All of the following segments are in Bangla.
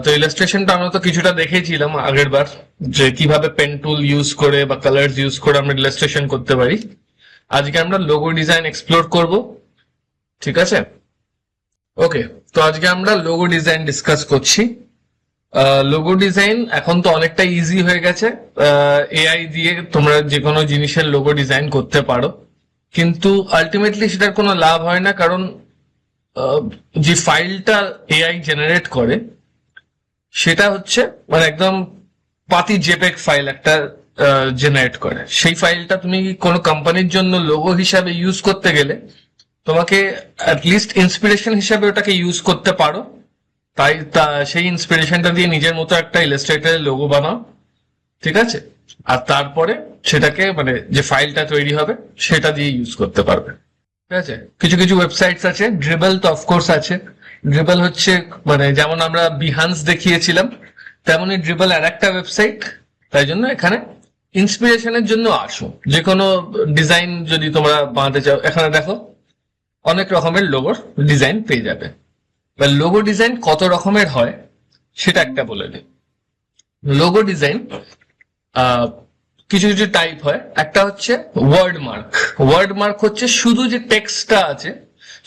তো ইলাস্ট্রেশনটা আমরা তো কিছুটা দেখেছিলাম আগের বার, যে কিভাবে পেন টুল ইউজ করে বা কালার্স ইউজ করে আমরা ইলাস্ট্রেশন করতে পারি। আজকে আমরা লোগো ডিজাইন এক্সপ্লোর করব। ঠিক আছে, ওকে। তো আজকে আমরা লোগো ডিজাইন ডিসকাস করছি। লোগো ডিজাইন এখন তো অনেকটা ইজি হয়ে গেছে। এআই দিয়ে তোমরা যে কোনো জিনিসের লোগো ডিজাইন করতে পারো, কিন্তু আলটিমেটলি সেটার কোনো লাভ হয় না, কারণ আহ, যে ফাইলটা এআই জেনারেট করে সেটা হচ্ছে মানে একদম পাতি জেপেগ ফাইল একটা জেনারেট করে। সেই ফাইলটা তুমি কোনো কোম্পানির জন্য লোগো হিসাবে ইউজ করতে গেলে তোমাকে অ্যাটলিস্ট ইন্সপিরেশন হিসাবে ওটাকে ইউজ করতে পারো। তাই সেই ইন্সপিরেশনটা দিয়ে নিজের মতো একটা ইলাস্ট্রেটরের লোগো বানাও। ঠিক আছে, আর তারপরে সেটাকে মানে যে ফাইলটা তৈরি হবে সেটা দিয়ে ইউজ করতে পারবে। ঠিক আছে, কিছু কিছু ওয়েবসাইটস আছে, ড্রিবল তো অফকোর্স আছে। ড্রিবল হচ্ছে মানে যেমন আমরা বিহান্স দেখিয়েছিলাম, তেমনই ড্রিবল আর একটা ওয়েবসাইট। তাই জন্য এখানে ইন্সপিরেশনের জন্য আসো। যে কোনো ডিজাইন যদি তোমরা বানাতে চাও, এখানে দেখো অনেক রকমের লোগোর ডিজাইন পেয়ে যাবে। এবার লোগো ডিজাইন কত রকমের হয় সেটা একটা বলে দিই। লোগো ডিজাইন কিছু কিছু টাইপ হয়। একটা হচ্ছে ওয়ার্ড মার্ক। ওয়ার্ড মার্ক হচ্ছে শুধু যে টেক্সটটা আছে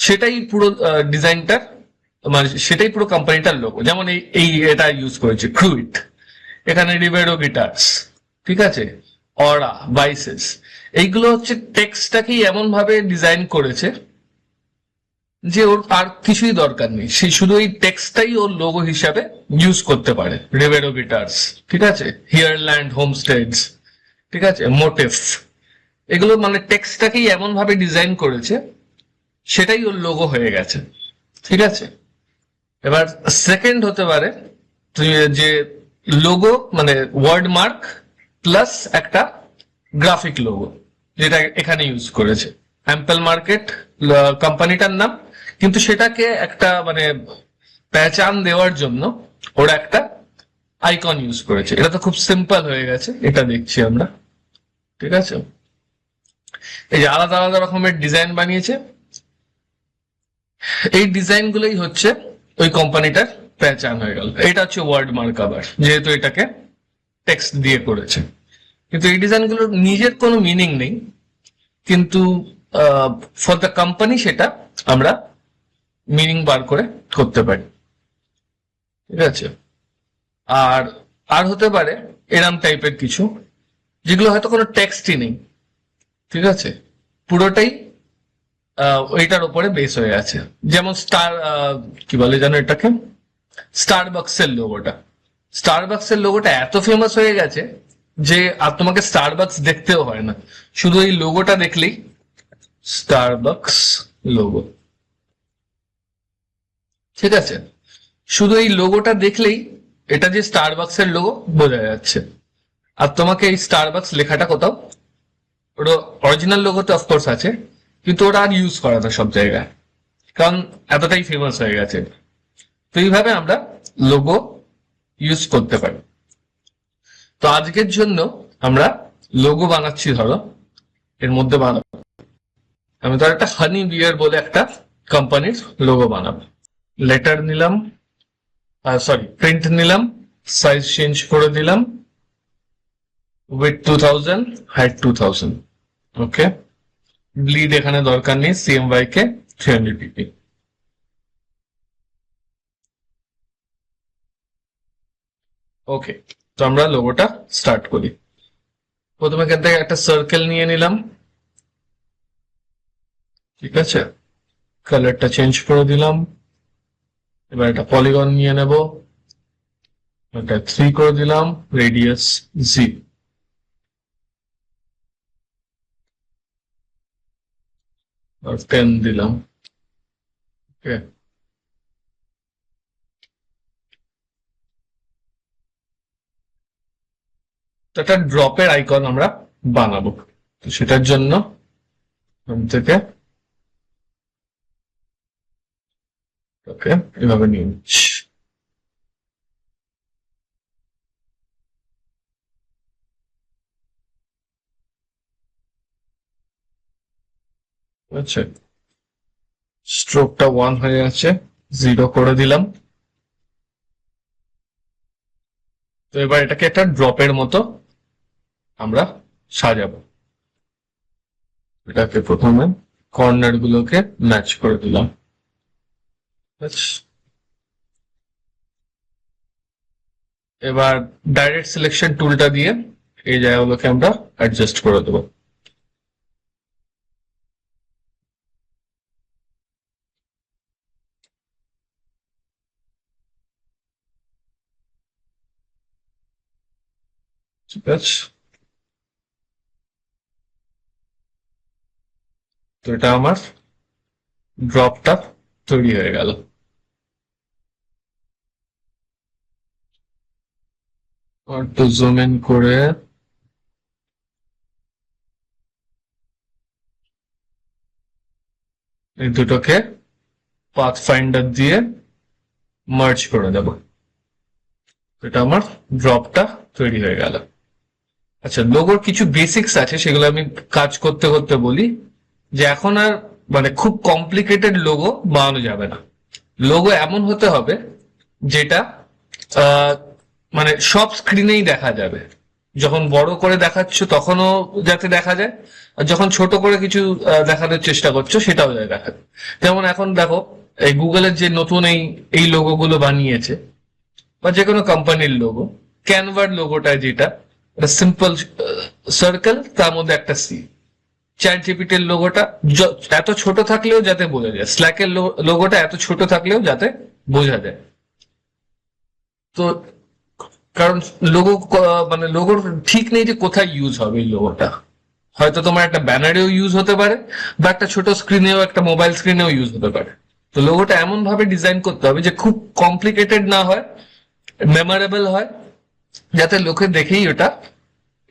সেটাই পুরো ডিজাইনটার, মানে সেটাই পুরো কোম্পানিটার লোগো। যেমন এই এই এটা ইউজ করেছে ক্রুইট, এখানে রিবেরো গিটার্স, ঠিক আছে, অরা, বাইসেস। এইগুলো হচ্ছে টেক্সটটাকেই এমন ভাবে ডিজাইন করেছে যে ওর আর কিছুই দরকার নেই, সে শুধু এই টেক্সটটাই ওর লোগো হিসাবে ইউজ করতে পারে। রিবেরো গিটার্স, ঠিক আছে, হিয়ারল্যান্ড হোমস্টেডস, ঠিক আছে, মোটিভ। এগুলো মানে টেক্সটটাকেই এমন ভাবে ডিজাইন করেছে সেটাই ওর লোগো হয়ে গেছে। ঠিক আছে, এবার সেকেন্ড হতে পারে যে লোগো মানে ওয়ার্ড মার্ক প্লাস একটা গ্রাফিক লোগো, যেটা এখানে ইউজ করেছে অ্যাম্পল মার্কেট কোম্পানিটার নাম, কিন্তু সেটাকে একটা মানে পেহচান দেওয়ার জন্য ওরা একটা আইকন ইউজ করেছে। এটা তো খুব সিম্পল হয়ে গেছে, এটা দেখছি আমরা। ঠিক আছে, এই যে আলাদা আলাদা রকমের ডিজাইন বানিয়েছে, এই ডিজাইন গুলোই হচ্ছে ওই কোম্পানিটার পেহচান হয়ে গেল। এটা হচ্ছে ওয়ার্ড মার্ক, আবার যেহেতু এটাকে টেক্সট দিয়ে করেছে। কিন্তু এই ডিজাইনগুলোর নিজের কোনো মিনিং নেই, কিন্তু ফর দ্য কোম্পানি সেটা আমরা মিনিং বার করে করতে পারি। ঠিক আছে, আর আর হতে পারে এরম টাইপের কিছু, যেগুলো হয়তো কোনো টেক্সটই নেই। ঠিক আছে, পুরোটাই ওইটার উপরে বেস হয়ে আছে। যেমন স্টার, কি বলে জানো এটাকে, স্টারবাক্সের লোগোটা। স্টারবাক্সের লোগোটা এত ফেমাস হয়ে গেছে যে আর তোমাকে স্টারবাক্স দেখতেও হয় না, শুধু এই লোগোটা দেখলেই স্টারবাক্স লোগো। ঠিক আছে, শুধু এই লোগোটা দেখলেই এটা যে স্টারবাক্সের লোগো বোঝা যাচ্ছে। আর তোমাকে এই স্টারবাক্স লেখাটা কোথাও, ওটা অরিজিনাল লোগোতে অফকোর্স আছে, কিন্তু ওটা আর ইউজ করে না সব জায়গায়, কারণ এতটাই ফেমাস হয়ে গেছে। তো এইভাবে আমরা লোগো ইউজ করতে পারি। তো আজকের জন্য আমরা লোগো বানাচ্ছি, ধরো এর মধ্যে বানাবো, আমি ধর একটা হানি বিয়ার বলে একটা কোম্পানির লোগো বানাবো। লেটার নিলাম, সরি প্রিন্ট নিলাম, সাইজ চেঞ্জ করে দিলাম, উইথ 2000, হাইট 2000। ওকে, ব্লিড এখানে দরকার নেই, সিএমওয়াই কে 300 পিপি। ওকে, তো আমরা লোগোটা স্টার্ট করি। প্রথমে এখান থেকে একটা সার্কেল নিয়ে নিলাম, ঠিক আছে, কালারটা চেঞ্জ করে দিলাম। এবার একটা পলিগন নিয়ে নেব, এটা 3 করে দিলাম, রেডিয়াস জি, আর 10 দিলাম। ওকে, তো একটা ড্রপের আইকন আমরা বানাবো। তো সেটার জন্য থেকে ওকে এভাবে নিয়ে নিচ্ছি। আচ্ছা, স্ট্রোকটা 1 হয়ে আছে, 0 করে দিলাম। তো এবার এটাকে একটা ড্রপের মতো আমরা সাজাবো। এটাকে প্রথমে কর্নার গুলোকে ম্যাচ করে দিলাম। ব্যাস। এবার ডাইরেক্ট সিলেকশন টুলটা দিয়ে এই জায়গাগুলোকে আমরা অ্যাডজাস্ট করে দেবো। ঠিক আছে, তো এটা আমার ড্রপটা তৈরি হয়ে গেল। আর একটু জুম ইন করে এই দুটোকে পাথ ফাইন্ডার দিয়ে মার্জ করে দেব। এটা আমার ড্রপটা তৈরি হয়ে গেল। আচ্ছা, লোগোর কিছু বেসিক্স আছে, সেগুলো আমি কাজ করতে করতে বলি যে এখন আর মানে খুব কমপ্লিকেটেড লোগো বানানো যাবে না। লোগো এমন হতে হবে যেটা আহ, মানে সব স্ক্রিনেই দেখা যাবে। যখন বড় করে দেখাচ্ছ তখনও যাতে দেখা যায়, আর যখন ছোট করে কিছু দেখানোর চেষ্টা করছো সেটাও যাতে দেখা যায়। যেমন এখন দেখো, এই গুগলের যে নতুন এই লোগো গুলো বানিয়েছে, বা যে কোনো কোম্পানির লোগো, ক্যানভার লোগোটা যেটা সিম্পল সার্কেল, তার মধ্যে একটা সি। চ্যাট জিপিটির লোগোটা এত ছোট থাকলেও যাতে বোঝা যায়, স্ল্যাকের লোগোটা এত ছোট থাকলেও যাতে বোঝা যায়। তো কারণ লোগো, মানে লোগোর ঠিক নেই যে কোথায় ইউজ হবে এই লোগোটা। হয়তো তোমার একটা ব্যানারেও ইউজ হতে পারে, বা একটা ছোট স্ক্রিনেও, একটা মোবাইল স্ক্রিনেও ইউজ হতে পারে। তো লোগোটা এমন ভাবে ডিজাইন করতে হবে যে খুব কমপ্লিকেটেড না হয়, মেমোরেবল হয়, যাতে লোকে দেখেই ওটা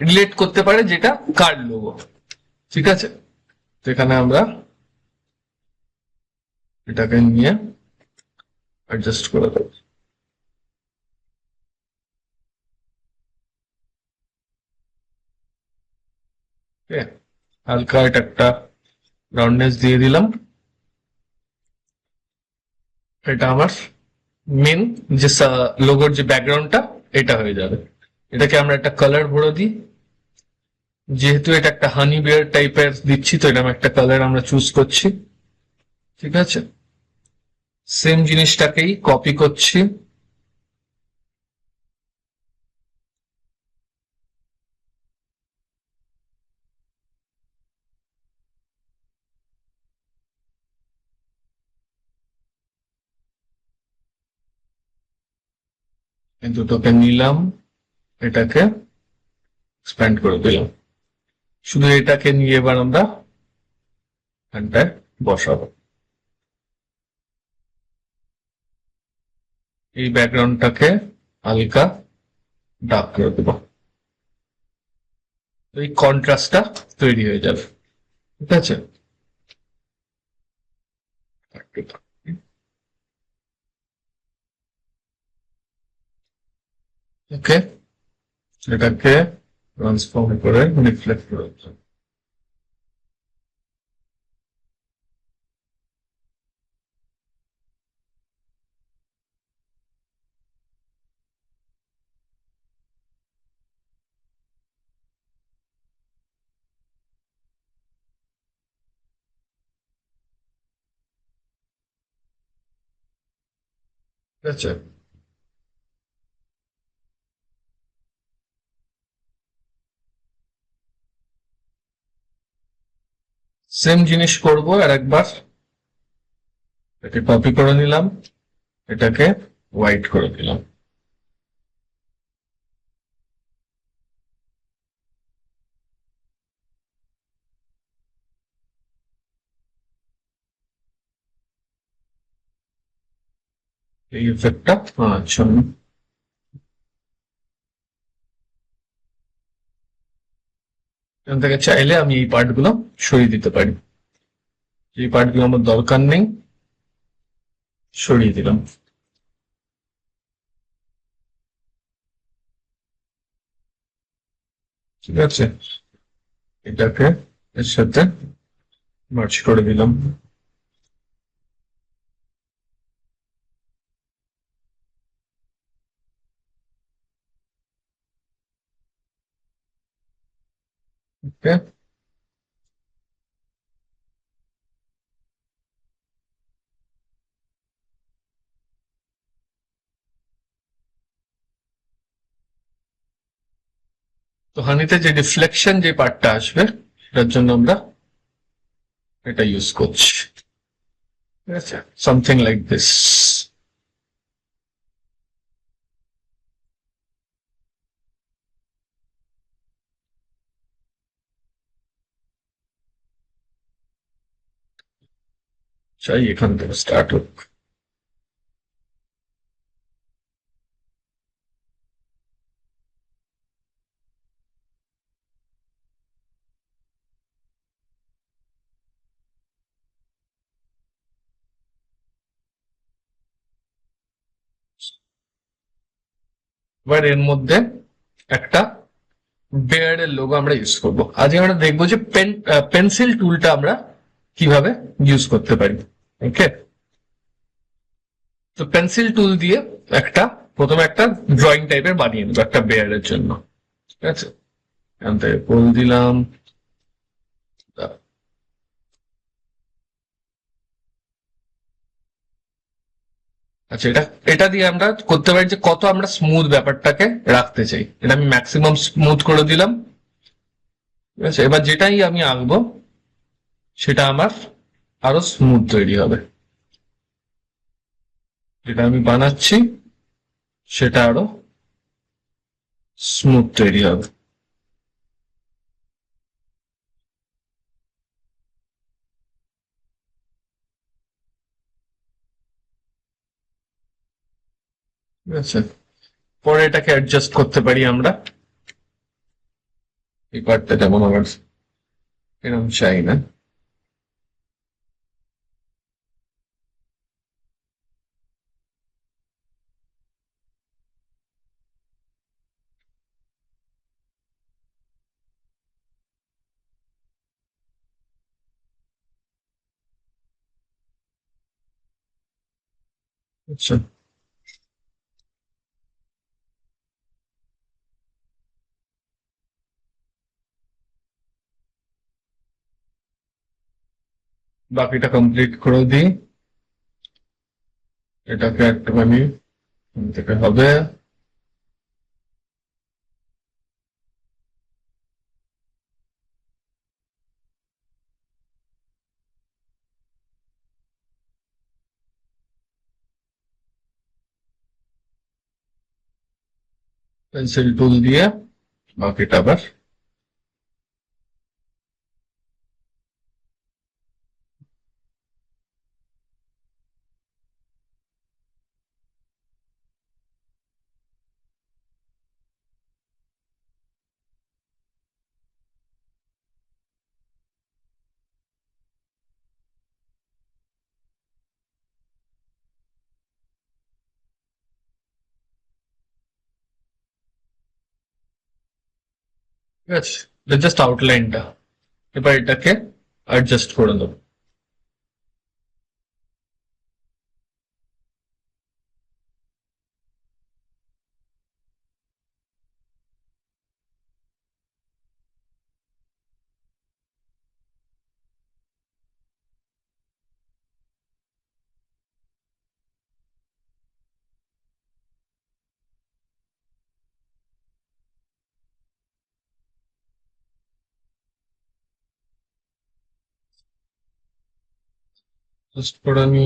রিলেট করতে পারে যেটা কার লোগো। ঠিক আছে, তো এখানে আমরা এটাকে নিয়ে অ্যাডজাস্ট করে দেবো। ঠিক আছে, হালকা এটা একটা রাউন্ডনেস দিয়ে দিলাম। এটা আমার মেন যে লোগোর যে ব্যাকগ্রাউন্ডটা, এটা হয়ে যাবে। এটাকে আমরা একটা কালার ভরে দিই। যেহেতু এটা একটা হানি বিয়ার টাইপের দিচ্ছি, তো এরকম একটা কালার আমরা চুজ করছি। ঠিক আছে, সেম জিনিসটাকেই কপি করছি। এই দুটোকে নিলাম, এটাকে এক্সপ্যান্ড করে দিলাম। শুধু এটাকে নিয়ে এবার আমরা এখানটায় বসাবো। এই ব্যাকগ্রাউন্ডটাকে হালকা ডার্ক করে দেবো। এই কন্ট্রাস্টটা তৈরি হয়ে যাবে। ঠিক আছে, ওকে, এটাকে ট্রান্সফর্ম করে রিফ্লেক্ট করে দিলাম। ঠিক আছে, সেম জিনিস করব আর একবার। এটাকে কপি করে নিলাম, এটাকে হোয়াইট করে দিলাম। এই ইফেক্টটা আনার জন্য এখান থেকে চাইলে আমি এই পার্ট গুলো সরিয়ে দিতে পারি। এই পার্ট গুলো আমার দরকার নেই, সরিয়ে দিলাম। ঠিক আছে, এটাকে এর সাথে মার্চ করে দিলাম। ওকে, তো হানিতে যে রিফ্লেকশন যে পার্টটা আসবে সেটার জন্য আমরা এটা ইউজ করছি। ঠিক আছে, সামথিং লাইক দিস। চাই এখান থেকে স্টার্ট হোক। এবার এর মধ্যে একটা বেয়ার্ডের লোগো আমরা ইউজ করব। আজকে আমরা দেখবো যে পেন্সিল টুলটা আমরা কিভাবে ইউজ করতে পারি। ওকে, তো পেন্সিল টুল দিয়ে একটা প্রথমে একটা ড্রয়িং টাইপের বানিয়ে নেবো একটা বেয়ারের জন্য। ঠিক আছে, এখান থেকে বল দিলাম। আচ্ছা, এটা এটা দিয়ে আমরা করতে পারি যে কত আমরা স্মুথ ব্যাপারটাকে রাখতে চাই। এটা আমি ম্যাক্সিমাম স্মুথ করে দিলাম। ঠিক আছে, এবার যেটাই আমি আঁকবো সেটা আমার আরো স্মুথ তৈরি হবে। যেটা আমি বানাচ্ছি সেটা আরো স্মুথ তৈরি হবে। ঠিক আছে, পরে এটাকে অ্যাডজাস্ট করতে পারি আমরা। এই পার্টটা যেমন আমার এরকম চাই না। আচ্ছা, বাকিটা কমপ্লিট করে দিই। এটাকে একটুখানি এখান থেকে হবে। পেন্সিল টুল দিয়ে বাকিটা আবার ঠিক আছে, জাস্ট আউটলাইনটা। এবার এটাকে অ্যাডজাস্ট করে দেবো। জাস্ট করে আমি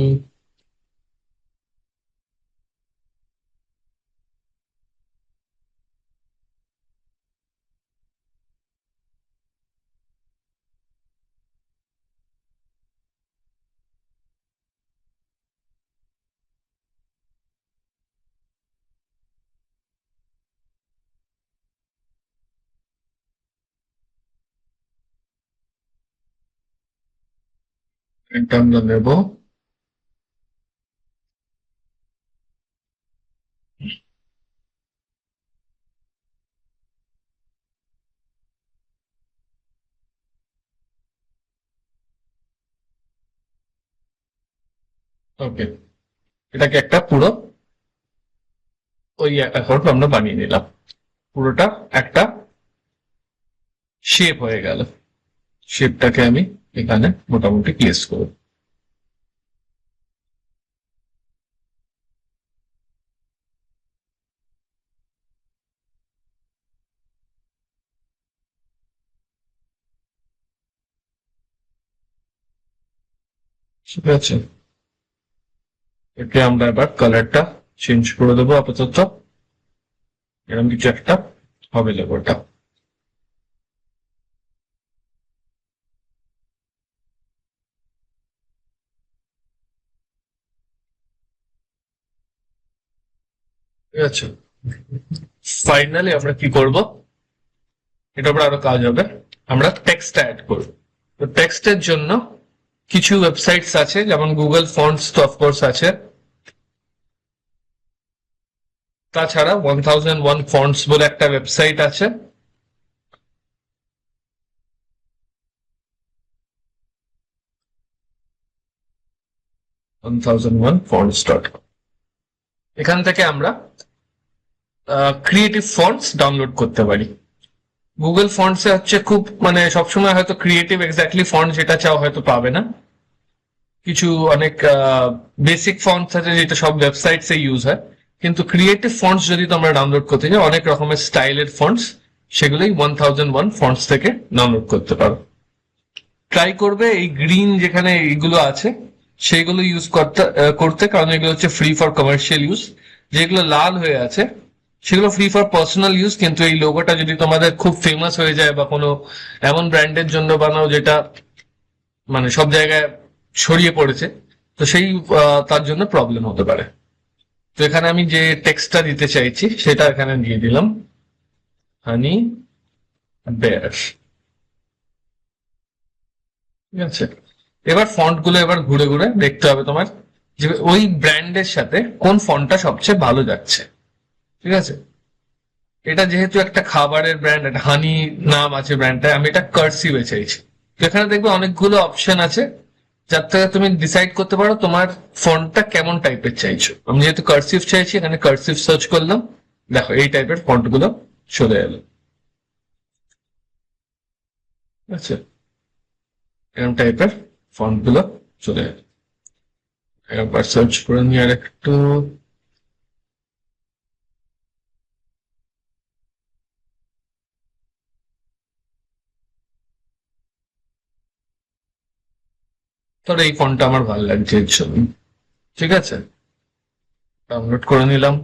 এটা আমরা নেবো। ওকে, এটাকে একটা পুরো ওই অ্যাকাউন্ট আমরা বানিয়ে নিলাম। পুরোটা একটা শেপ হয়ে গেল। শেপটাকে আমি এখানে মোটামুটি প্লেস করব। ঠিক আছে, একে আমরা এবার কালারটা চেঞ্জ করে দেবো আপাতত। এরকম কিছু একটা হবে লোগোটা। ঠিক আছে, ফাইনালি আমরা কি করব, এটা উপর আরো কাজ হবে। আমরা টেক্সট অ্যাড করব। তো টেক্সটের জন্য কিছু ওয়েবসাইটস আছে, যেমন গুগল ফন্টস তো অফকোর্স আছে, তাছাড়া 1001 ফন্টস বলে একটা ওয়েবসাইট আছে। fonts.com, এখান থেকে আমরা ক্রিয়েটিভ ফন্টস ডাউনলোড করতে পারি। গুগল ফন্টসে হচ্ছে খুব মানে সবসময় হয়তো ক্রিয়েটিভ এক্স্যাক্টলি ফন্ট যেটা চাও হয়তো পাবে না। কিছু অনেক বেসিক ফন্টস আছে যেটা সব ওয়েবসাইটসে ইউজ হয়, কিন্তু ক্রিয়েটিভ ফন্টস যদি তোমরা ডাউনলোড করতে চাও, অনেক রকমের স্টাইলের ফন্টস, সেগুলোই 1001 ফন্টস থেকে ডাউনলোড করতে পারো। ট্রাই করবে এই গ্রিন যেখানে এইগুলো আছে সেইগুলো ইউজ করতে, কারণ এগুলো হচ্ছে ফ্রি ফর কমার্শিয়াল ইউজ। যেগুলো লাল হয়ে আছে সেগুলো ফ্রি ফর পার্সোনাল ইউজ, কিন্তু এই লোগোটা যদি তোমাদের খুব ফেমাস হয়ে যায় বা কোনো এমন ব্র্যান্ডের জন্য বানাও যেটা মানে সব জায়গায় ছড়িয়ে পড়েছে, তো সেই তার জন্য প্রবলেম হতে পারে। তো এখানে আমি যে টেক্সটটা দিতে চাইছি সেটা এখানে দিয়ে দিলাম, হানি বেয়ার। ঠিক আছে, এবার ফন্ট গুলো এবার ঘুরে ঘুরে দেখতে হবে তোমার যে ওই ব্র্যান্ডের সাথে কোন ফন্টটা সবচেয়ে ভালো যাচ্ছে। ঠিক আছে, এটা যেহেতু একটা খাবারের ব্র্যান্ড, একটা হানি নাম আছে ব্র্যান্ডটা, আমি এটা কার্সিভে চাইছি। তো এখানে দেখবে অনেকগুলো অপশন আছে, যার থেকে তুমি ডিসাইড করতে পারো তোমার ফন্টটা কেমন টাইপের চাইছো। আমি যেহেতু কার্সিভ চাইছি, এখানে কার্সিভ সার্চ করলাম, দেখো এই টাইপের ফন্ট গুলো চলে এলো। ঠিক আছে, এরকম টাইপের ফন্ট গুলো চলে এলো। একবার সার্চ করে নিয়ে আর একটু। ধরো এই ফন্টটা আমার ভালো লাগছে এর জন্য। ঠিক আছে, ডাউনলোড করে নিলাম,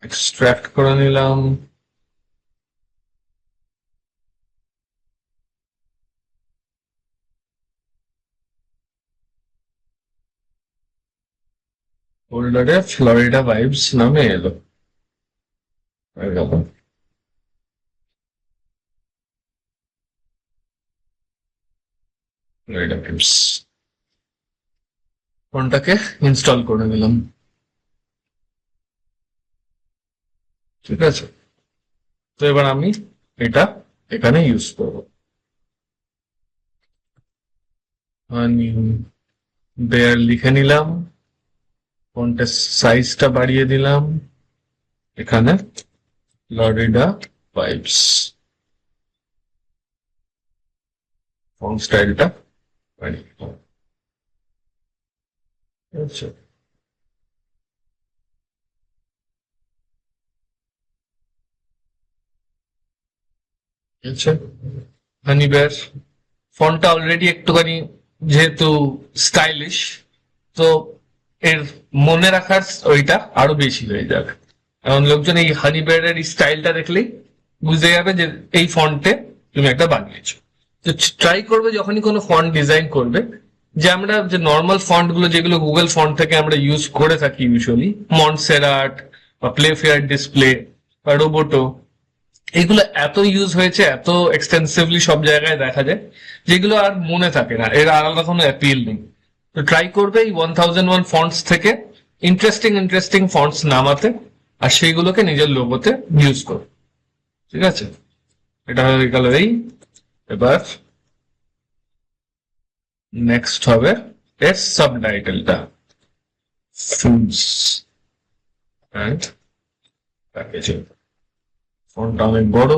এক্সট্রাক্ট করে নিলাম, ফোল্ডারে ফ্লোরিডা ভাইবস নামে এলো, হয়ে গেল। ফ্লোরিডা ভাইবস ফোনটাকে ইনস্টল করে নিলাম। ঠিক আছে, তো এবার আমি এটা এখানে ইউজ করবো। বেয়ার লিখে নিলাম, ফন্টের সাইজটা বাড়িয়ে দিলাম, এখানে ফ্লোরিডা ভাইবস ফন্ট স্টাইলটা বাড়িয়ে দিলাম। আচ্ছা, আচ্ছা, হানি বেয়ার ফন্টটা অলরেডি একটুখানি যেহেতু স্টাইলিশ, তো এর মনে রাখার ওইটা আরো বেশি হয়ে যাবে। কারণ লোকজন এই হানি বেয়ারের স্টাইলটা দেখলেই বুঝে যাবে যে এই ফন্টে তুমি একটা বানিয়েছো। তো ট্রাই করবে যখনই কোনো ফন্ট ডিজাইন করবে, যে আমরা যে নর্মাল ফন্ট গুলো যেগুলো গুগল ফন্ট থেকে আমরা ইউজ করে থাকি ইউজুয়ালি, মন্টসেরাট বা প্লে ফেয়ার ডিসপ্লে বা রোবোটো, এগুলো এত ইউজ হয়েছে, এত এক্সটেন্সিভলি সব জায়গায় দেখা যায়, যেগুলো আর মনে থাকে না, এর আলাদা কোনো অ্যাপিল নেই। তো ট্রাই করবে এই 1001 ফন্টস থেকে ইন্টারেস্টিং ইন্টারেস্টিং ফন্টস নামাতে, আর সেইগুলোকে নিজের লোগোতে ইউজ করো। ঠিক আছে, এটা হয়ে গেল এই। এবার নেক্সট হবে এর সাবটাইটেলটা, ফুডস অ্যান্ড প্যাকেজে ফন্টটা অনেক বড়,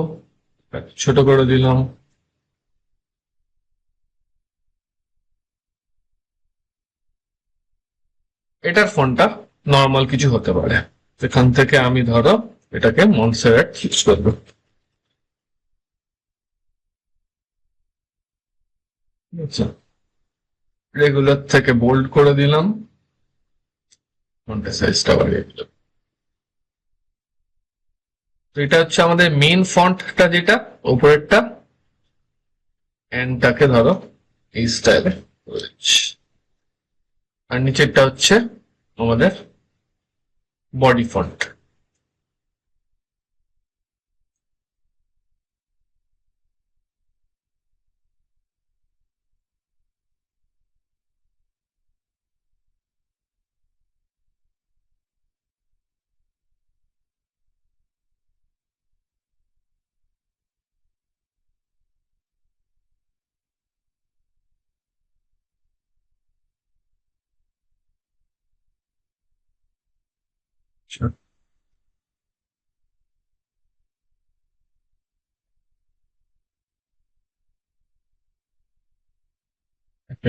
ছোট করে দিলাম। এটার ফন্টটা নর্মাল কিছু হতে পারে, এখান থেকে আমি ধরো এটাকে মন্সেরাট ইউজ করবো। আচ্ছা, রেগুলার থেকে বোল্ড করে দিলাম, ফন্টের সাইজটা বাড়িয়ে দিলাম। তো এটা হচ্ছে আমাদের মেইন ফন্টটা, যেটা উপরেরটা, এন্ডটাকে ধরো এই স্টাইলে, আর নিচেরটা হচ্ছে আমাদের বডি ফন্ট।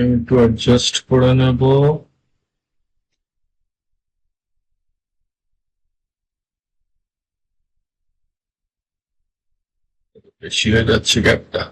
একটু অ্যাডজাস্ট করে নেব। বেশি হয়ে যাচ্ছে গ্যাপটা।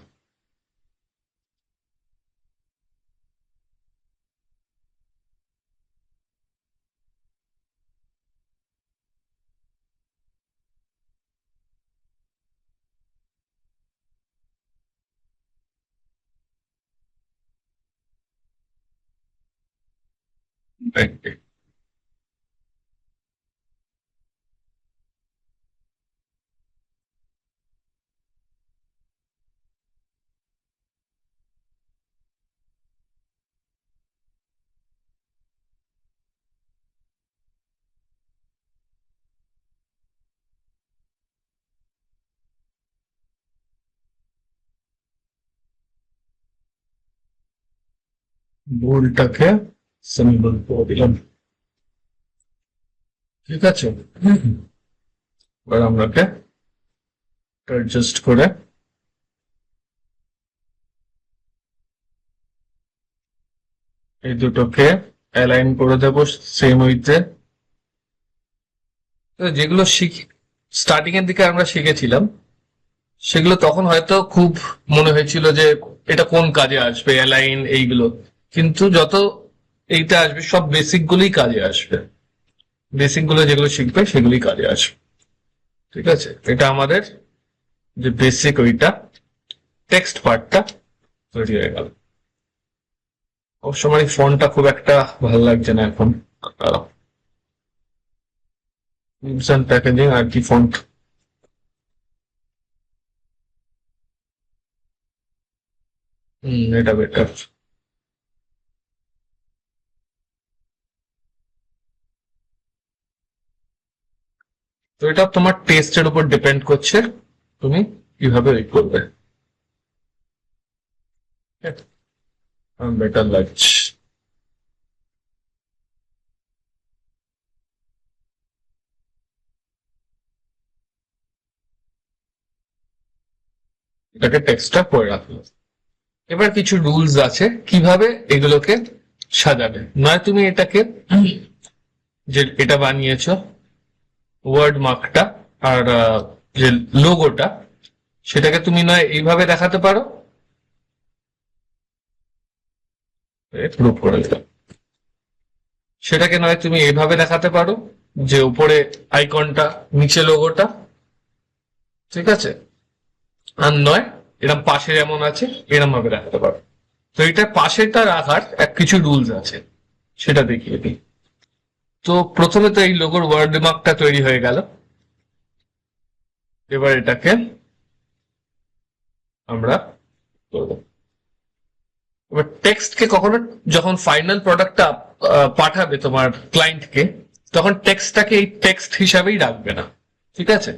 বোল্ডটাকে সিম্বল করে দিলাম, ঠিক আছে। এবার আমরাকে অ্যাডজাস্ট করে এই দুটোকে অ্যালাইন করে দেবো সেম উইথে। যেগুলো স্টার্টিং এর দিকে আমরা শিখেছিলাম, সেগুলো তখন হয়তো খুব মনে হয়েছিল যে এটা কোন কাজে আসবে, অ্যালাইন এইগুলো, কিন্তু যত এইটা আসবে সব বেসিক গুলোই কাজে আসবে, বেসিক গুলো যেগুলো শিখবে সেগুলোই কাজে আসবে, ঠিক আছে। এটা আমাদের যে বেসিক ওইটা টেক্সট পার্টটা তৈরি হয়ে গেল। অবশ্য আমার এই ফন্টটা খুব একটা ভালো লাগছে না এখন, প্যাকেজিং আর কি ফন্ট। এটা বেটার। তো এটা তোমার টেস্টের উপর ডিপেন্ড করছে, তুমি কিভাবে ওই করবে, বেটার লাগছে। এটাকে টেক্সটটা করে রাখলো। এবার কিছু রুলস আছে কিভাবে এগুলোকে সাজাবে। নয় তুমি এটাকে, যে এটা বানিয়েছো ওয়ার্ড মার্কটা আর যে লোগোটা, সেটাকে তুমি নয় এইভাবে দেখাতে পারো, প্রুভ করে দিলাম। সেটাকে নয় তুমি এইভাবে দেখাতে পারো, যে উপরে আইকনটা নিচে লোগোটা, ঠিক আছে। আর নয় এরম পাশে যেমন আছে এরম ভাবে রাখতে পারো। তো এটা পাশেটা রাখার কিছু রুলস আছে, সেটা দেখিয়ে দিই। তো প্রথমে তো এই লোগোর ওয়ার্ড মার্কটা তৈরি হয়ে গেল। এবার এটাকে আমরা করবো। এবার টেক্সটকে কখনো, যখন ফাইনাল প্রোডাক্টটা পাঠাবে তোমার ক্লায়েন্টকে, তখন টেক্সটটাকে এই টেক্সট হিসাবেই রাখবে না, ঠিক আছে।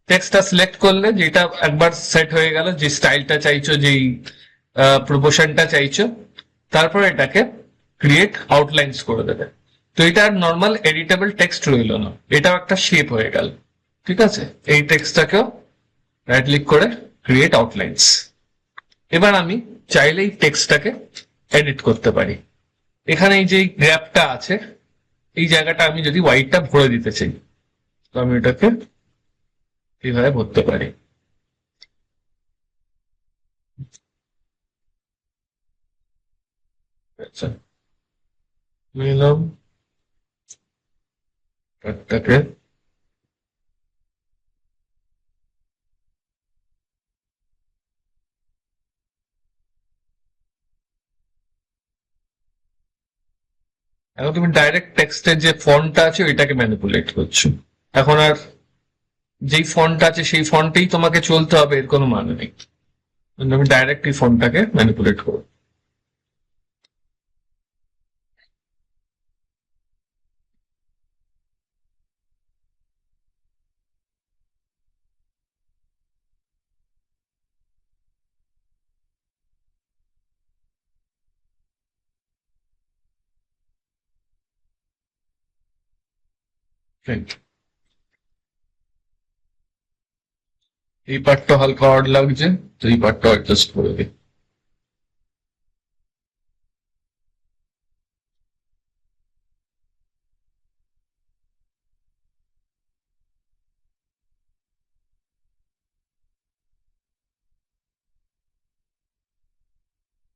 টেক্সটটা সিলেক্ট করলে, যেটা একবার সেট হয়ে গেল, যে স্টাইলটা চাইছো, যেই প্রপোর্শনটা চাইছো, তারপর এটাকে ক্রিয়েট আউটলাইন্স করে দেবে। তো এটা আর নর্মাল এডিটেবল টেক্সট রইল না, এটাও একটা শেপ হয়ে গেল, ঠিক আছে, এই টেক্সটটাকেও রাইট ক্লিক করে ক্রিয়েট আউটলাইন্স। এবার আমি চাইলে এই টেক্সটটাকে এডিট করতে পারি। এখানে এই যে গ্যাপটা আছে, এই জায়গাটা আমি যদি হোয়াইটটা ভরে দিতে চাই, তো আমি এটাকে এইভাবে ভরতে পারি। আচ্ছা, নিলাম এটাকে, এখন তুমি ডাইরেক্ট টেক্সটের যে ফন্টটা আছে ওইটাকে ম্যানিপুলেট করছো। এখন আর যেই ফন্ট আছে সেই ফন্টেই তোমাকে চলতে হবে এর কোনো মানে নেই। আমি ডাইরেক্ট এই ফন্টটাকে ম্যানিপুলেট করবো। এই পার্টটা হালকা অড লাগছে, তো এই পার্টটা অ্যাডজাস্ট করে দিই।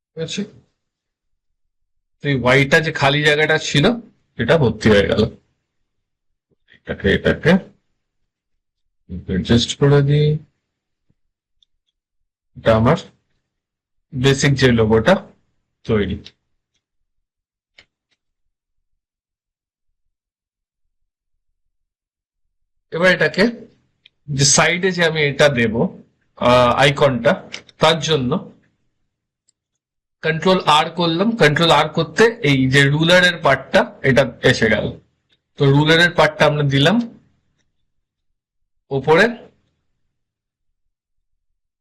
ঠিক আছে, তো এই হোয়াইটটা যে খালি জায়গাটা ছিল এটা ভর্তি হয়ে গেল। এটাকে এটাকে অ্যাডজাস্ট করে দিই। এটা আমার বেসিক যে লোগোটা তৈরি। এবার এটাকে যে সাইডে যে আমি এটা দেব আইকনটা, তার জন্য কন্ট্রোল আর করলাম। কন্ট্রোল আর করতে এই যে রুলারের পার্টটা এটা এসে গেল। তো রুলারের পার্টটা আমরা দিলাম ওপরে,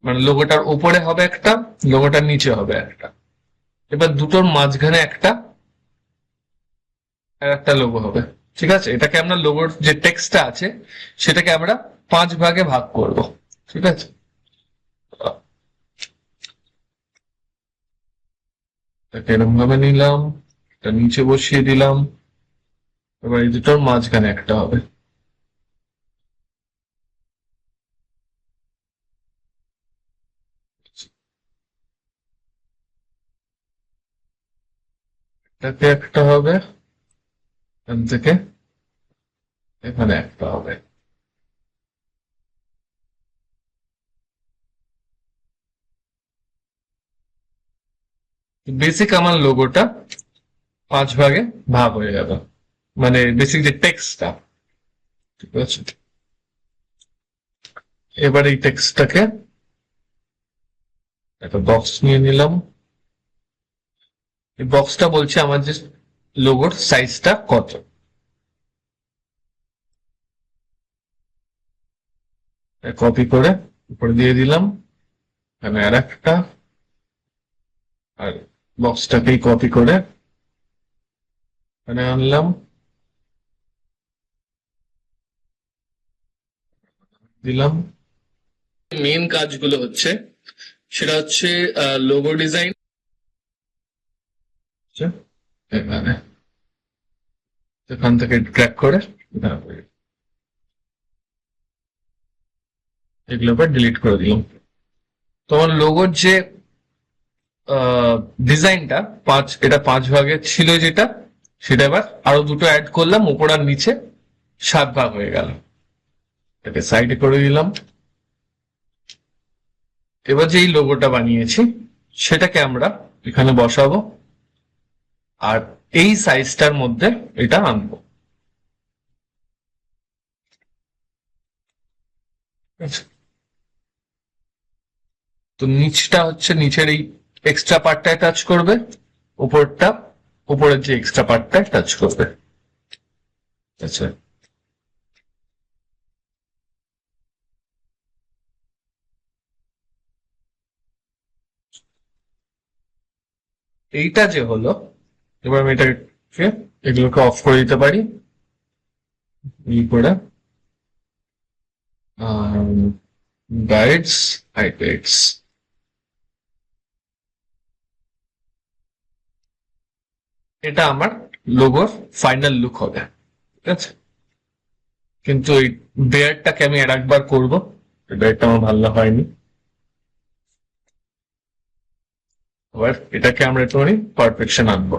মানে লোগোটার ওপরে হবে একটা, লোগোটার নিচে হবে একটা। এবার দুটোর মাঝখানে একটা আর একটা লোগো হবে। ঠিক আছে, এটাকে আমরা লোগোর যে টেক্সটটা আছে সেটাকে আমরা 5 ভাগে ভাগ করব। ঠিক আছে, এটাকে এরকম ভাবে নিলাম, এটা নিচে বসিয়ে দিলাম। এবার এই দুটোর মাঝখানে একটা হবে। এটাকে একটা হবে, এখান থেকে এখানে একটা হবে। বেসিক আমার লোগোটা 5 ভাগে ভাগ হয়ে গেল, মানে বেসিক যে টেক্সটটা। ঠিক আছে, এবার এই টেক্সটটাকে একটা বক্স নিয়ে নিলাম। এই বক্সটা বলছে আমার যে লোগোর সাইজটা কত। কপি করে উপরে দিয়ে দিলাম, এখানে আর একটা, আর বক্সটাকেই কপি করে এখানে আনলাম, দিলাম। মেন কাজগুলো হচ্ছে, সেটা হচ্ছে লোগো ডিজাইন এখানে, এখান থেকে ট্র্যাক করে এগুলো আবার ডিলিট করে দিলাম। তোমার লোগোর যে ডিজাইনটা এটা 5 ভাগে ছিল যেটা, সেটা এবার আরো দুটো অ্যাড করলাম, উপর আর নিচে 7 ভাগ হয়ে গেল। এটাকে সাইডে করে দিলাম। এবার যে এই লোগোটা বানিয়েছি সেটাকে আমরা এখানে বসাবো, আর এই সাইজটার মধ্যে এটা আনবো। আচ্ছা, তো নিচটা হচ্ছে নিচের এই এক্সট্রা পার্টটায় টাচ করবে, উপরটা উপরের যে এক্সট্রা পার্টটায় টাচ করবে। আচ্ছা, এইটা যে হলো, এবার আমি এটাকে এগুলোকে অফ করে দিতে পারি ই করে। Guides, highlights. এটা আমার লোগোর ফাইনাল লুক হবে, ঠিক আছে? কিন্তু এই বেয়ারটাকে আমি আর একবার করবো, বেয়ারটা আমার ভালো হয়নি। এবার এটাকে আমরা একটুখানি পারফেকশন আনবো।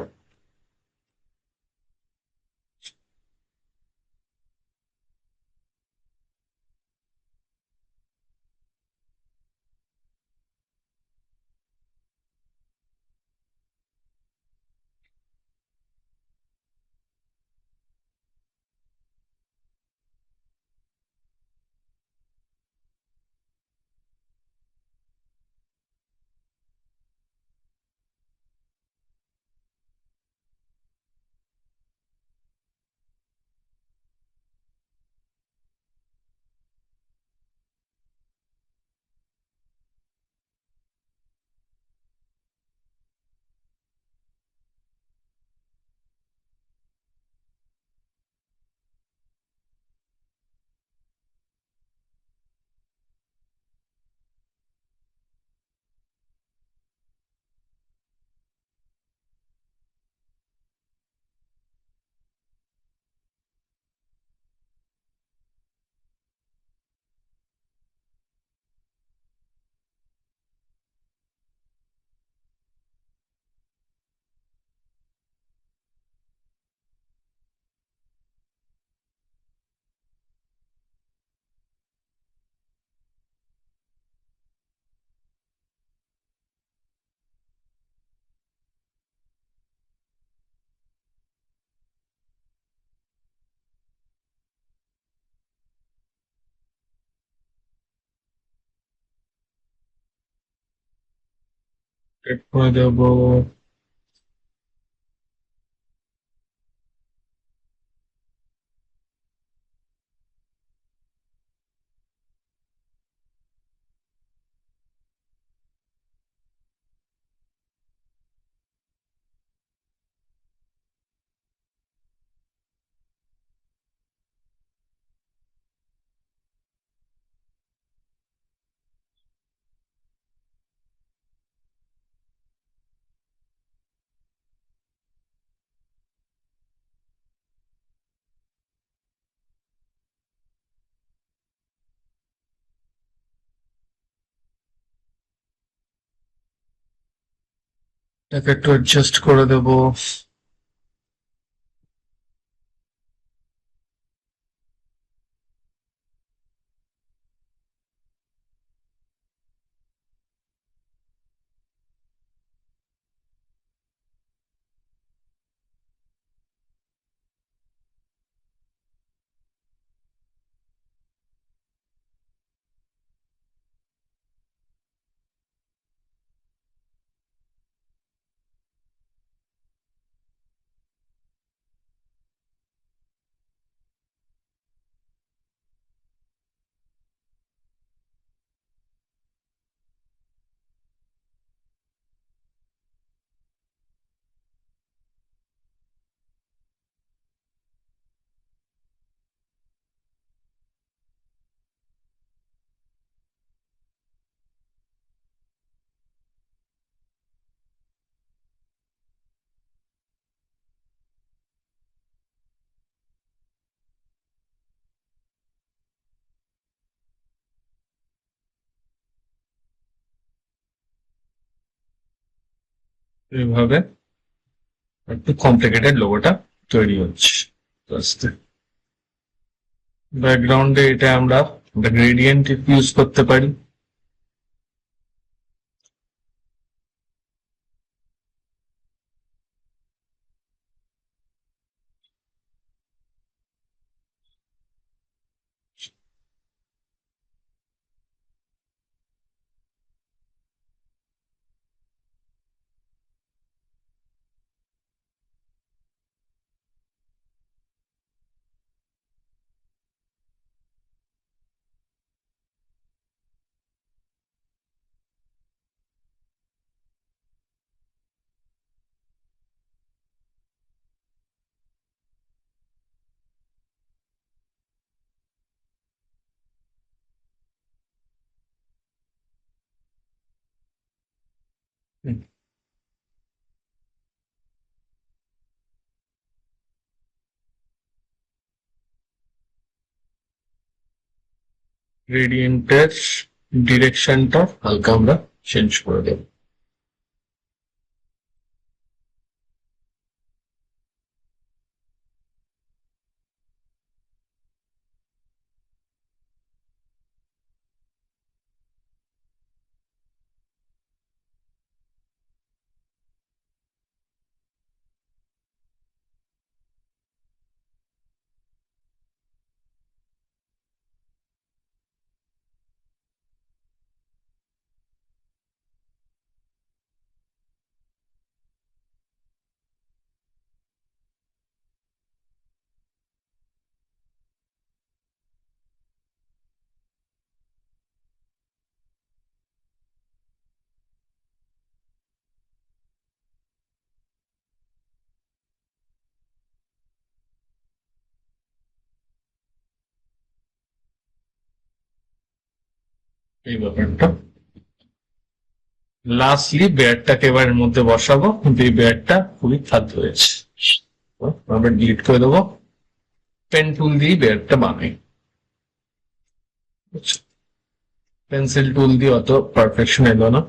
এড করে দেবো। এটাকে একটু অ্যাডজাস্ট করে দেবো। এইভাবে একটু কমপ্লিকেটেড লোগোটা তৈরি হচ্ছে আস্তে আস্তে। ব্যাকগ্রাউন্ডে এটা আমরা গ্রেডিয়েন্ট ইউজ করতে পারি। গ্রেডিয়েন্টের ডিরেকশনটা হালকা আমরা চেঞ্জ করে দেব। এই ব্যাপারটা লাস্টলি বেয়ারটাকে এবার এর মধ্যে বসাবো, কিন্তু এই বেয়ারটা খুবই ফালতু হয়েছে, তো আমরা ডিলিট করে দেবো। পেন টুল দিয়ে বেয়ারটা বানাই। পেন্সিল টুল দিয়ে অত পারফেকশন এলো না।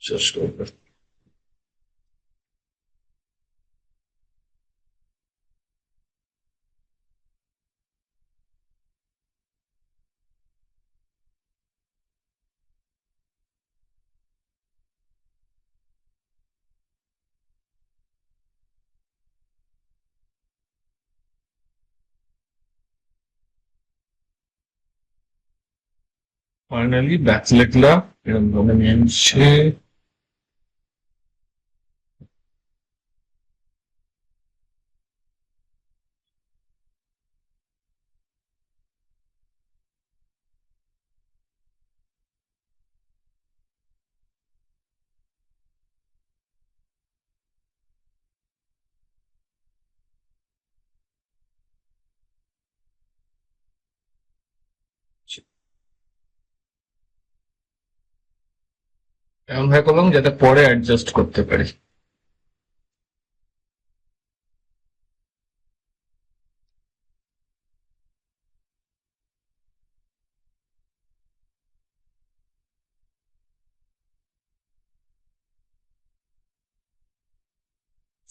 শেষ করবো। ফাইনালি ব্যাকলেটলা এরকম ভাবে নিয়ে নিচ্ছে। এমন ভাবে করলাম যাতে পরে অ্যাডজাস্ট করতে পারি।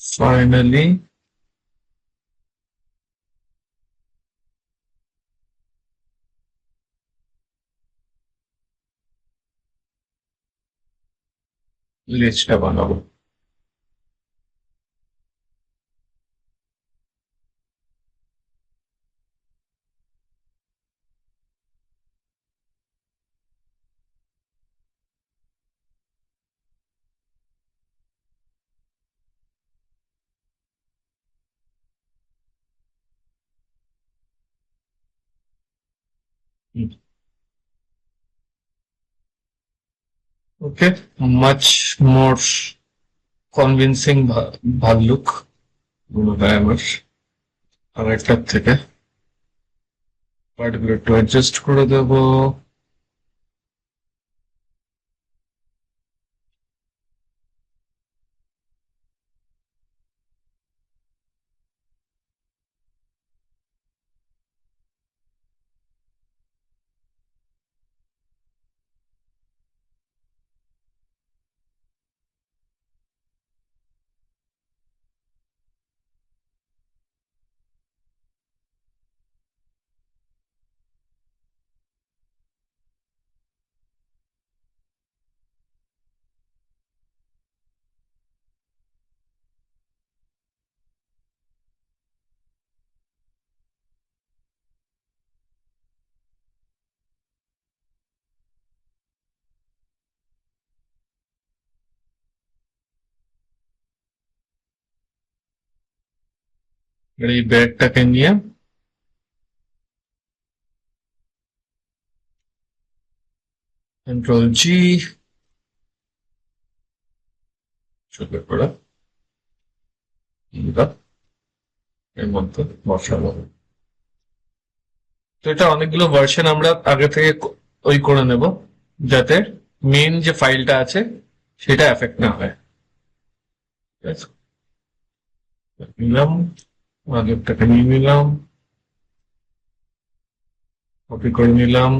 ফাইনালি লেজটা বানাবো। ওকে, মাচ মোর কনভিনসিং ভাল্লুক মনে হয় আমার আগেরটার থেকে। পার্টগুলো একটু অ্যাডজাস্ট করে দেবো। এবার এই ব্যাগটাকে নিয়ে কন্ট্রোল G, চলে করে এটা এর মধ্যে বসাবো। তো এটা অনেকগুলো ভার্সন আমরা আগে থেকে ওই করে নেব, যাতে মেন যে ফাইলটা আছে সেটা এফেক্ট না হয়। ঠিক আছে, নিলাম, আগেরটাকে নিয়ে নিলাম, কপি করে নিলাম।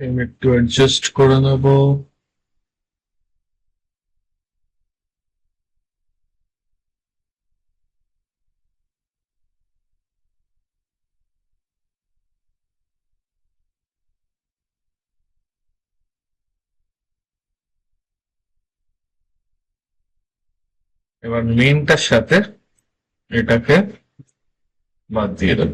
আমি একটু অ্যাডজাস্ট করে নেব। এবার মেনটার সাথে এটাকে বাদ দিয়ে দেব।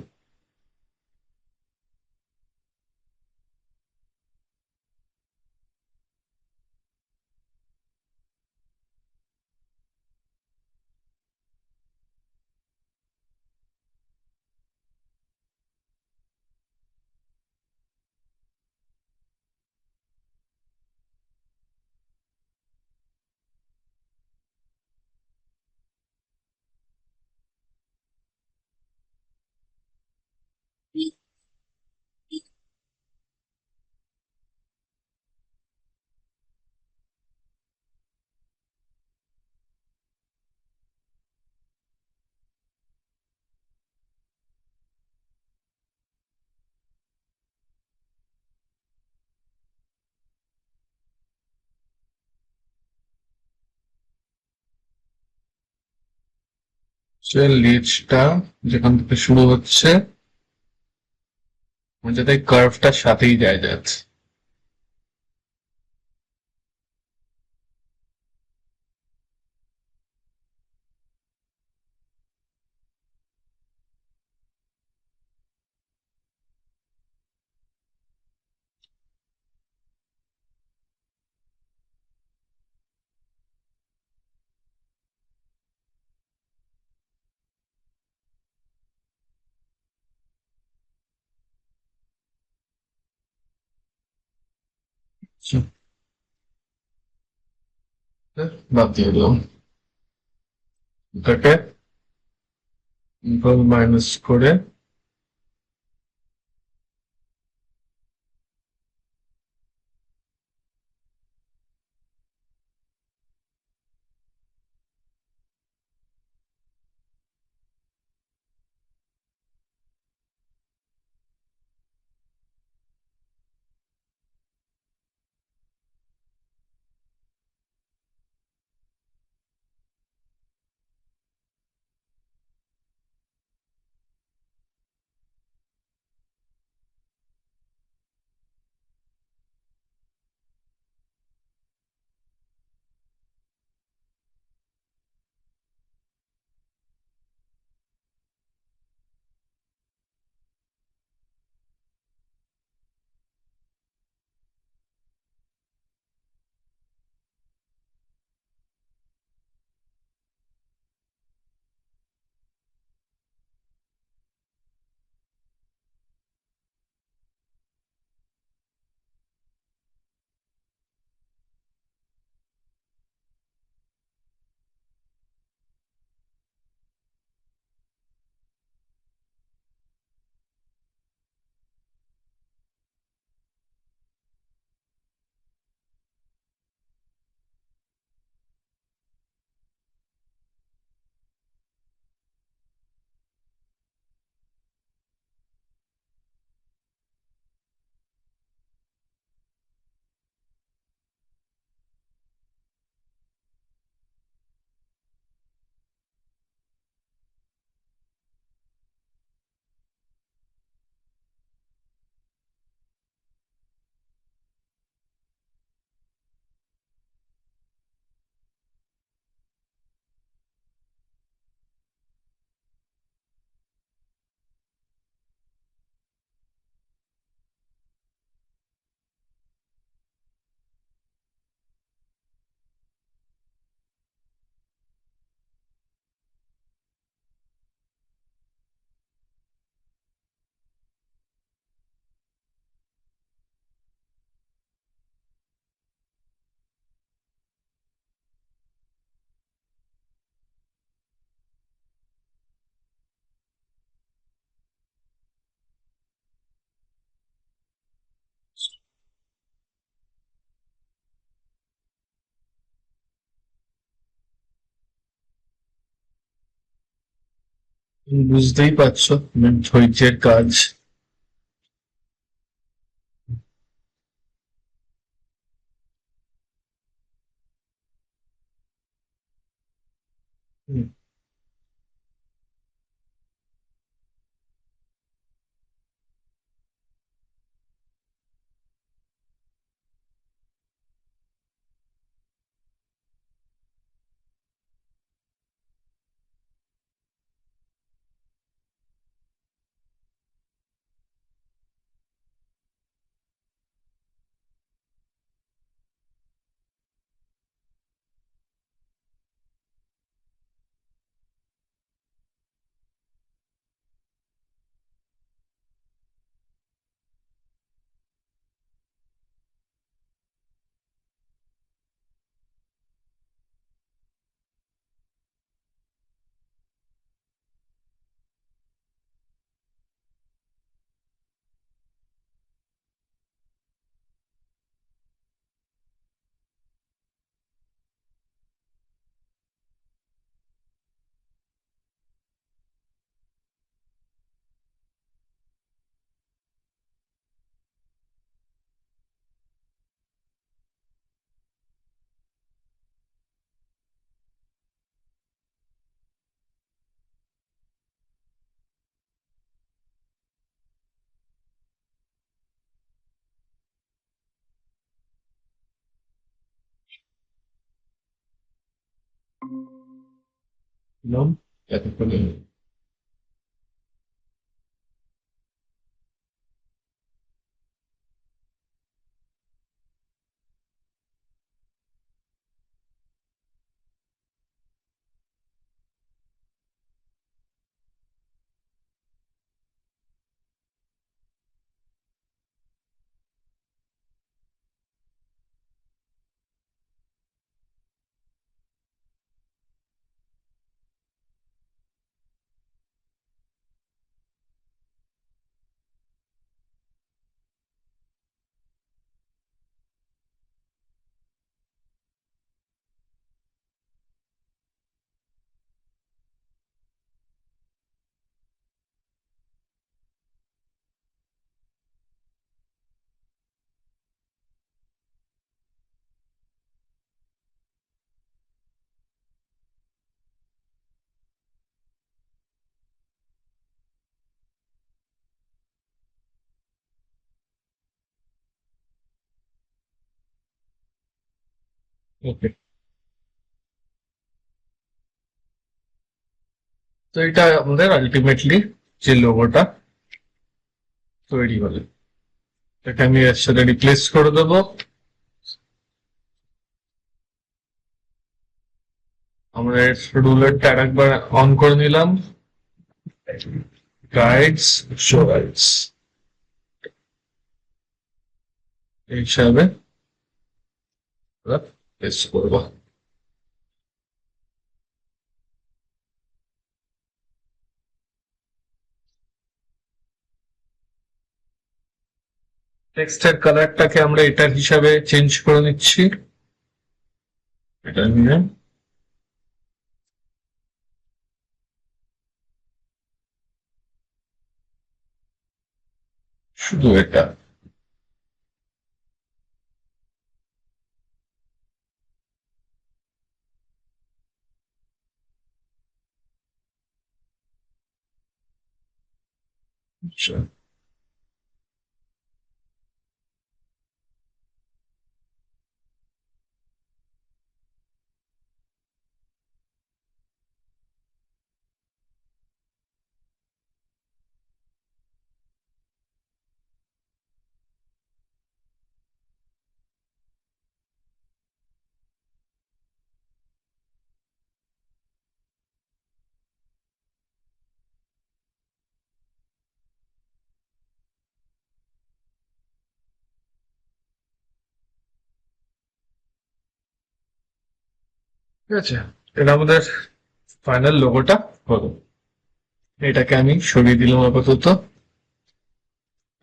সে লিডসটা যেখান থেকে শুরু হচ্ছে যাতে কার্ভটার সাথেই যায় যাচ্ছে। বাদ দিয়ে দিলাম। এটাকে কন্ট্রোল মাইনাস করে বুঝতেই পারছো ধৈর্যের কাজ। হুম। দিলাম এতক্ষণে। ওকে, তো এটা আমাদের আলটিমেটলি যে লোগোটা তৈরি হলো, এটাকে আমি এর সাথে রিপ্লেস করে দেবো। আমরা রুলারটা আরেকবার অন করে নিলাম, গাইডস, শো গাইডস এই হিসাবে পেস্ট করবো। টেক্সটের কালারটাকে আমরা এটার হিসাবে চেঞ্জ করে নিচ্ছি, এটা নিয়ে শুধু এটা। আচ্ছা, ঠিক আছে, এটা আমাদের ফাইনাল লোগোটা হলো। এটাকে আমি সরিয়ে দিলাম আপাতত।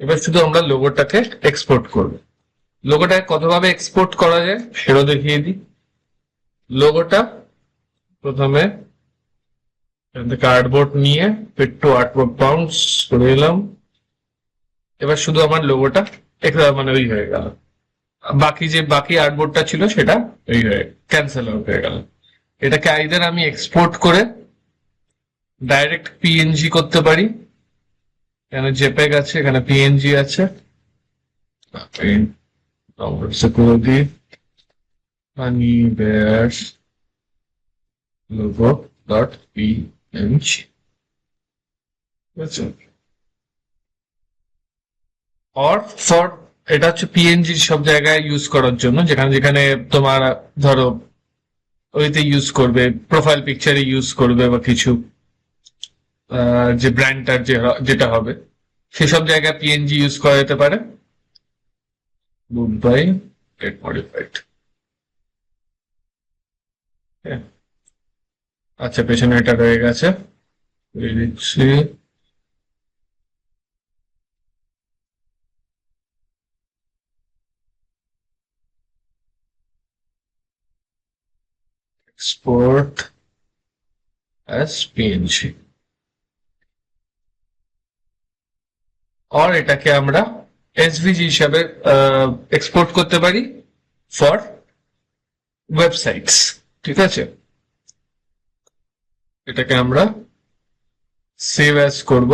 এবার শুধু আমরা লোগোটাকে এক্সপোর্ট করব। লোগোটাকে কতভাবে এক্সপোর্ট করা যায় সেটাও দেখিয়ে দিই। লোগোটা প্রথমে কার্ডবোর্ড নিয়ে ফিট টু আর্টবোর্ড বাউন্স করে এলাম। এবার শুধু আমার লোগোটা মানে ওই হয়ে গেল, বাকি আর্টবোর্ডটা ছিল সেটা ওই হয়ে ক্যান্সেল হয়ে গেল। এটাকে আইদার আমি এক্সপোর্ট করে ডাইরেক্ট পিএনজি করতে পারি, এখানে জেপেগ আছে, এখানে পিএনজি আছে, করে দিই honey bear logo dot PNG. Or for, এটা হচ্ছে পিএনজি সব জায়গায় ইউজ করার জন্য, যেখানে যেখানে তোমার ধরো ওইতে ইউজ করবে, প্রোফাইল পিকচারে ইউজ করবে বা কিছু যে ব্র্যান্ডটার যেটা হবে সেসব জায়গায় পিএনজি ইউজ করা যেতে পারে। Good by get modified. আচ্ছা, পেছনে এটা রয়ে গেছে, দিচ্ছি এক্সপোর্ট অ্যাজ পিএনজি। আর এটাকে আমরা এসভিজি হিসাবে এক্সপোর্ট করতে পারি ফর ওয়েবসাইটস। ঠিক আছে, এটাকে আমরা সেভ অ্যাজ করব।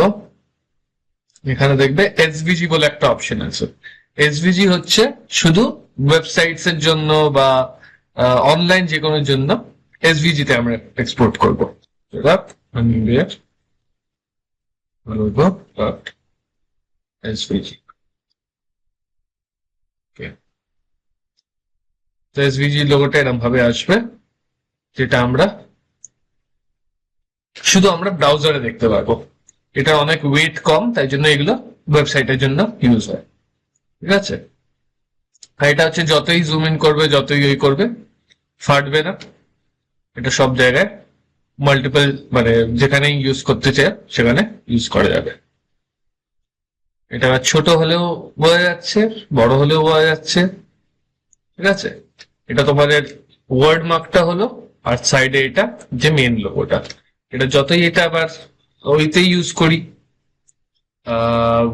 এখানে দেখবে এসভিজি বলে একটা অপশন আছে। এসভিজি হচ্ছে শুধু ওয়েবসাইটস এর জন্য বা অনলাইন যে কোনো জন্য এসভিজি তে আমরা এক্সপোর্ট করবো। এসভিজি, তো এসভিজি লোগোটা এরকম ভাবে আসবে, যেটা আমরা শুধু আমরা ব্রাউজারে দেখতে পারবো। এটা অনেক ওয়েট কম, তাই জন্য এগুলো ওয়েবসাইটের জন্য ইউজ হয়। ঠিক আছে, আর এটা হচ্ছে যতই জুম ইন করবে যতই ওই করবে ফাটবে না, এটা সব জায়গায় মাল্টিপল মানে যেখানেই ইউজ করতে চায় সেখানে ইউজ করা যাবে। এটা ছোট হলেও বোঝা যাচ্ছে, বড় হলেও বোঝা যাচ্ছে। ঠিক আছে, এটা তোমাদের ওয়ার্ড মার্কটা হলো, আর সাইডে এটা যে মেন লোগোটা। এটা যতই এটা আবার ওইতেই ইউজ করি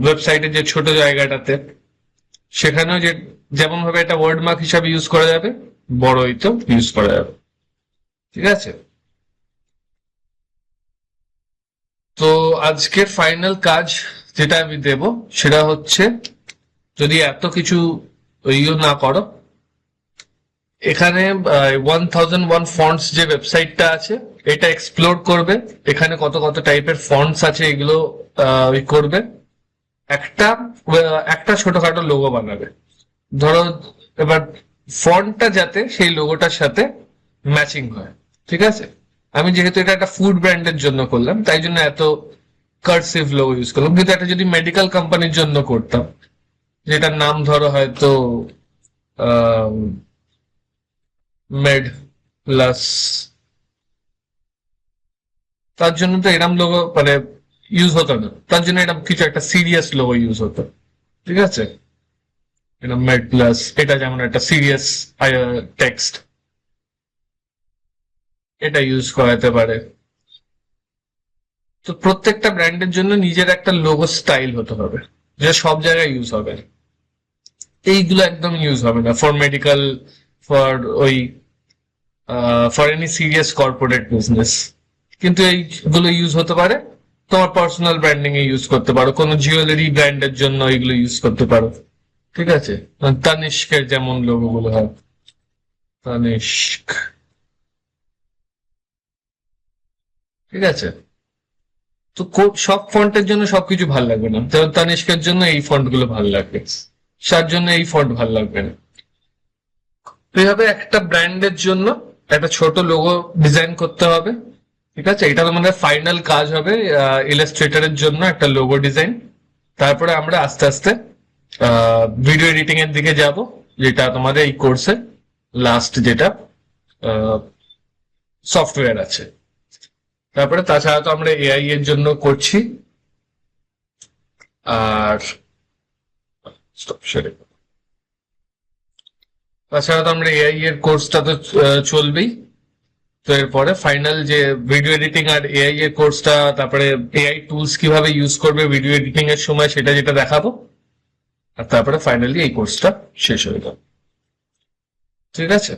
ওয়েবসাইটের যে ছোট জায়গাটাতে, সেখানেও যে যেমন ভাবে এটা ওয়ার্ড মার্ক হিসাবে ইউজ করা যাবে, বড় হইতেও ইউজ করা যাবে। ঠিক আছে, তো আজকের ফাইনাল কাজ যেটা আমি দেব সেটা হচ্ছে, যদি এত কিছু ইয়ে না করো এখানে 1001 ফন্টস যে ওয়েবসাইটটা আছে এটা এক্সপ্লোর করবে, এখানে কত কত টাইপের ফন্টস আছে এগুলো ওই করবে, একটা একটা ছোটখাটো লোগো বানাবে। ধরো এবার ফন্টটা যাতে সেই লোগোটার সাথে ম্যাচিং হয়, ঠিক আছে। আমি যেহেতু এটা একটা ফুড ব্র্যান্ডের জন্য করলাম তাই জন্য এত কার্সিভ লোগো ইউজ করলাম, কিন্তু এটা যদি মেডিকেল কোম্পানির জন্য করতাম যেটার নাম ধরো হয়তো মেড প্লাস, তার জন্য তো এরম লোগো মানে ইউজ হতো না, তার জন্য এরকম কিছু একটা সিরিয়াস লোগো ইউজ হতো, ঠিক আছে। এটা মেড প্লাস, এটা যেমন একটা সিরিয়াস টেক্সট, এটা ইউজ করা যেতে পারে। তো প্রত্যেকটা ব্র্যান্ডের জন্য নিজের একটা লোগো স্টাইল হতে হবে, যেটা সব জায়গায় ইউজ হবে। এইগুলো একদম ইউজ হবে না ফর মেডিকেল, ফর ওই for any serious corporate business. কিন্তু এইগুলো ইউজ হতে পারে তোমার পার্সোনাল ব্র্যান্ডিং এ ইউজ করতে পারো, কোনো জুয়েলারি ব্র্যান্ডের জন্য এগুলো ইউজ করতে পারো, ঠিক আছে। তানিষ্কের যেমন লোগো গুলো হয়, তানিষ্ক, ঠিক আছে। তো সব ফন্টের জন্য সবকিছু ভাল লাগবে না, যেমন তানিষ্কের জন্য এই ফন্ট গুলো ভাল লাগবে, তার জন্য এই ফন্ট ভাল লাগবে না। তো এইভাবে একটা ব্র্যান্ডের জন্য একটা ছোট লোগো ডিজাইন করতে হবে, ঠিক আছে। এটা তোমাদের ফাইনাল কাজ হবে ইলাস্ট্রেটরের জন্য একটা লোগো ডিজাইন। তারপরে আমরা আস্তে আস্তে ভিডিও এডিটিং এর দিকে যাব, যেটা তোমাদের এই কোর্সে লাস্ট যেটা সফটওয়্যার আছে। তারপরে তাছাড়া তো আমরা এআই এর জন্য করছি, আর stop sharing। তাছাড়া তো আমরা এআই এর কোর্সটা তো চলবেই। তো এরপরে ফাইনাল যে ভিডিও এডিটিং আর এআই এর কোর্সটা, তারপরে এআই টুলস কিভাবে ইউজ করবে ভিডিও এডিটিং এর সময় সেটা যেটা দেখাবো, আর তারপরে ফাইনালি এই কোর্সটা শেষ হয়ে যাবে, ঠিক আছে।